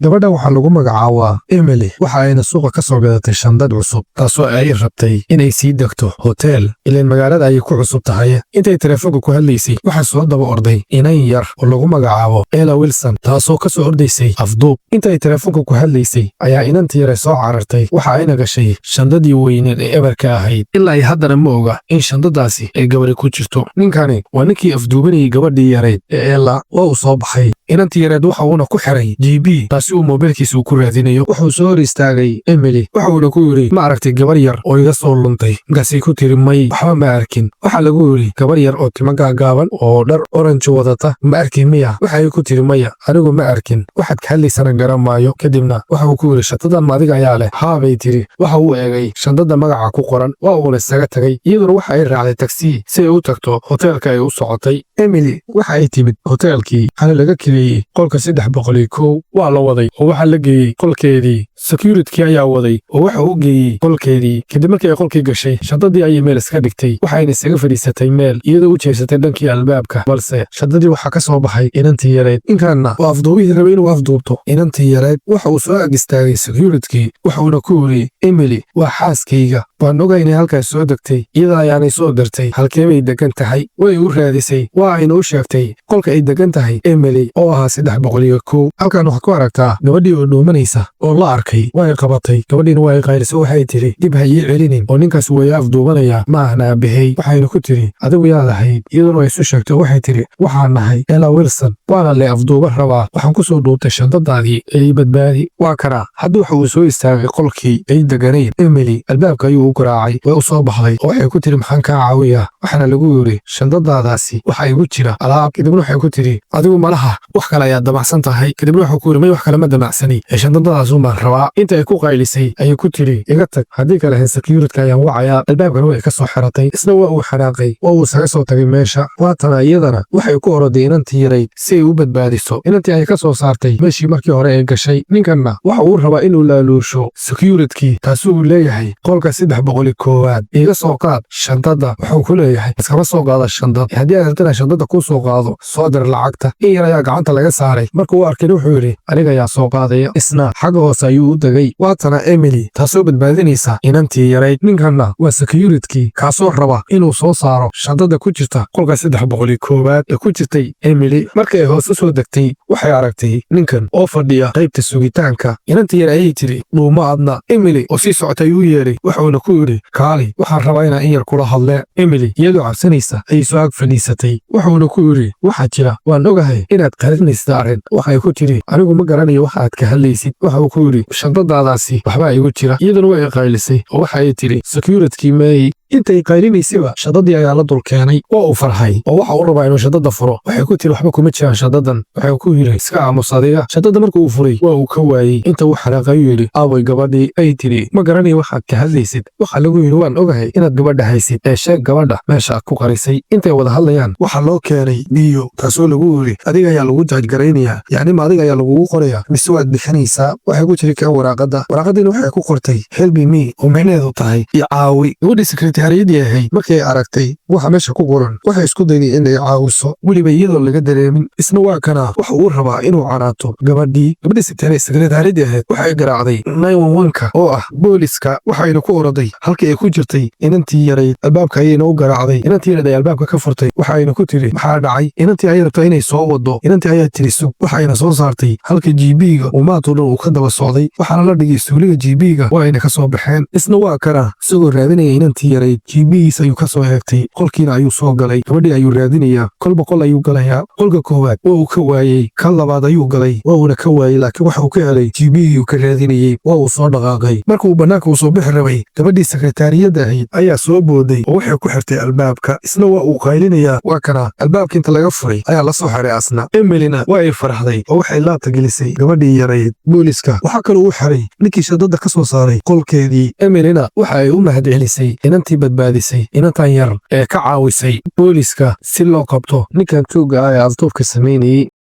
gabadhan waxaa lagu magacaabaa Emily waxa ayna suuqa ka soo gadatay shandad cusub taasoo ay rabtay inay sii degto hotel ileen magaalada ay ku cusub tahay intay telefoonka ku hadlaysay waxa soo daba orday inan yar oo lagu magacaabo Ella Wilson taasoo ka soo ordaysay afduub intay telefoonka ku hadlaysay ayaa inantii yar soo carartay waxa ayna gashay shandadii weyneed ee ebarka ahayd ilaa ay haddana ma oga in shandadaasi ay gabadhi ku jirto ninkani waa ninkii afduubanayay gabadhii yareed ee Ella waa uu soo baxay inantii yareed waxa uuna ku xiray GB taasi uu moobilkiisa ku raadinayo wuxuu soo hor istaagay Emily waxa uuna ku yiri ma aragtay gabar yar oo iga soo luntay gaasi ku tiri may waxba ma arkin waxa lagu yiri gabar yar oo timo gaaban oo dhar orange wadata ma arkin miya waxa ay ku tiri maya anigu ma arkin waxaad ka hadlaysana garamaayo kadibna waxa uu ku yiri shatadan maadiga ayaa leh haa bay tiri waxa uu eegay shandada magaca ku qoran waa uuna isaga tagay iyaduna waxa ay raacday taxi si ay u tagto hotelka ay u socotay Emily waxa ay timid hotelkii hal laga kireeyay qolka 301 waa la waday oo waxa la geeyay qolkeedii security ayaa waday oo waxa uu geeyay qolkeedii kadib markii ay qolkii gashay shadadii ay meel iska dhigtay waxayna isaga fadhiisatay meel iyadoo u jeesatay dhankii albaabka balse shadadii waxa ka soo baxay inantii yareed inkaana waa afduubihii rabay inuu afduubto inantii yareed waxa uu soo ag istaagay security waxa uuna ku yiri Emily waa xaaskayga waan ogahay inay halkaas soo degtay iyada ayaanay soo dirtay halkee bay degan tahay way u raadisay waa ayna u sheegtay qolka ay degan tahay Emily oo ahaa 301 halkan waxaad ku aragtaa gabadhii oo dhuumanaysa oo la arkay way qabatay gabadhiina way qaylisay waxay tiri dib ha ii celinin oo ninkaas way afduubanaya ma ahna bixay waxayna ku tiri adigu yaa lahayd iyaduna way isu sheegtay waxay tiri waxaan nahay Ella Wilson waana le afduuban rabaa waxaan ku soo dhuubtay shandadaadii ee badbaadi waa kana hadda waxa uu soo istaagay qolkii ay deganayd Emily albaabka ayuu u garaacay way u soo baxday oo waxay ku tiri maxaan kaa caawiyaa waxaana lagu yiri shandadaadaasi waxa igu jira alaab kadibna waxay ku tiri adigu malaha wax kale ayaa damacsan tahay kadibna wuxuu ku yiri may wax kale ma damacsani ee shandadaas uma rabaa inta ay ku qaylisay ayay ku tiri iga tag haddii kale security ayaan wacaya albaabkana way ka soo xiratay isna waa uu xanaaqay waa uu isaga soo tagay meesha waatana iyadana waxay ku oroday inantii yareyd si ay u badbaadiso inantii ay ka soo saartay meeshii markii hore ay gashay ninkanna waxa uu rabaa inuu laaluusho security taasuu uu leeyahay qolka 301 iga soo qaad shandada wuxuu ku leeyahay iskama soo qaada shandad haddii aad rabtana shandada ku soo qaado soo dir lacagta in yar ayaa gacanta laga saaray markuu arkay wuxuu yiri aniga ayaa soo qaadaya isna xagga hoose ayuu u degay waatana Emily taasoo badbaadinaysa inantii yareyd ninkanna waa security kaasoo raba inuu soo saaro shandada ku jirta qolka 301 ee ku jirtay Emily markay hoose soo degtay waxay aragtay ninkan oo fadhiya qaybta sugitaanka inantii yar ayay tiri dhuuma adna Emily oo sii socotay uu yeeray wuxuuna ku yiri kaali waxaan rabaa inaan in yar kula hadle Emily iyadoo cabsanaysa ayay soo ag fadhiisatay wuxuuna ku yiri waxa jira waan ogahay inaad qarinaysid arrin waxay ku tiri anigu ma garanayo waxa aad ka hadlaysid waxa uu ku yiri shandadaadaasi waxba igu jira iyaduna way qaylisay oo waxa ay tiri security may intay qaylinaysayba shadadii ayaa la dul keenay waa uu farxay oo waxa uu rabaa inuu shadada furo waxay ku tiri waxba kuma jiraan shadadan waxay ku yiri iska aamus adiga shadada markuu uu furay waa uu ka waayay inta uu xanaaqay yiri aaway gabadhii ay tiri ma garanayo waxaad ka hadlaysid waxa lagu yiri waan ogahay inaad gabadha haysid ee sheeg gabadha meesha aad ku qarisay intay wada hadlayaan waxa loo keenay biyo taasoo lagu yiri adiga ayaa lagu jaajgaraynayaa yacni ma adiga ayaa lagugu qorayaa mise waad bixinaysaa waxay ku jiri kan waraaqadiina waxay ku qortay help me oo micnaheedu tahay iyo caawi gabadhii hariyadii ahayd markay aragtay waxa meesha ku qoran waxay isku dayday inay caawiso weliba iyadoo laga dareemin isna waa kana waxa uu rabaa inuu canaato gabadhii sekretariyadii ahayd waxay garaacday 911ka oo ah booliska waxayna ku oroday halkii ay ku jirtay inantii yareyd albaabka ayayna u garaacday inantii yareyd ay albaabka ka furtay waxayna ku tiri maxaa dhacay inantii ayay rabtaa inay soo wado inantii ayaa tiri sug waxayna soo saartay halka GB-ga uu maantoo dhan uu ka daba socday waxaana la dhigay suuliga GB-ga waa ayna ka soo baxeen isna waa kana isagoo raadinaya inantii yareyd GB-giisa ayuu ka soo heegtay qolkiina ayuu soo galay gabadhii ayuu raadinayaa kolba qol ayuu galayaa qolka koowaad waa uu ka waayey kan labaad ayuu galay waa uuna ka waayey laakiin waxa uu ka helay GB-gii ka raadinayey waa uu soo dhaqaaqay markuu bannaanka uu soo bixi rabay gabadhii sekretariyadda ahayd ayaa soo booday oo waxay ku xirtay albaabka isna waa uu qaylinayaa waa kana albaabka inta laga furay ayaa la soo xiray asna Emilyna waa ay farxday oo waxay laabta gelisay gabadhii yareyd booliska waxaa kaloo u xiray ninkii shadada ka soo saaray qolkeedii Emilyna waxa ay u mahadcelisay inantii badbaadisay inantan yar ee ka caawisay booliska si loo qabto ninkan tuuga ah ee afduubka sameynayay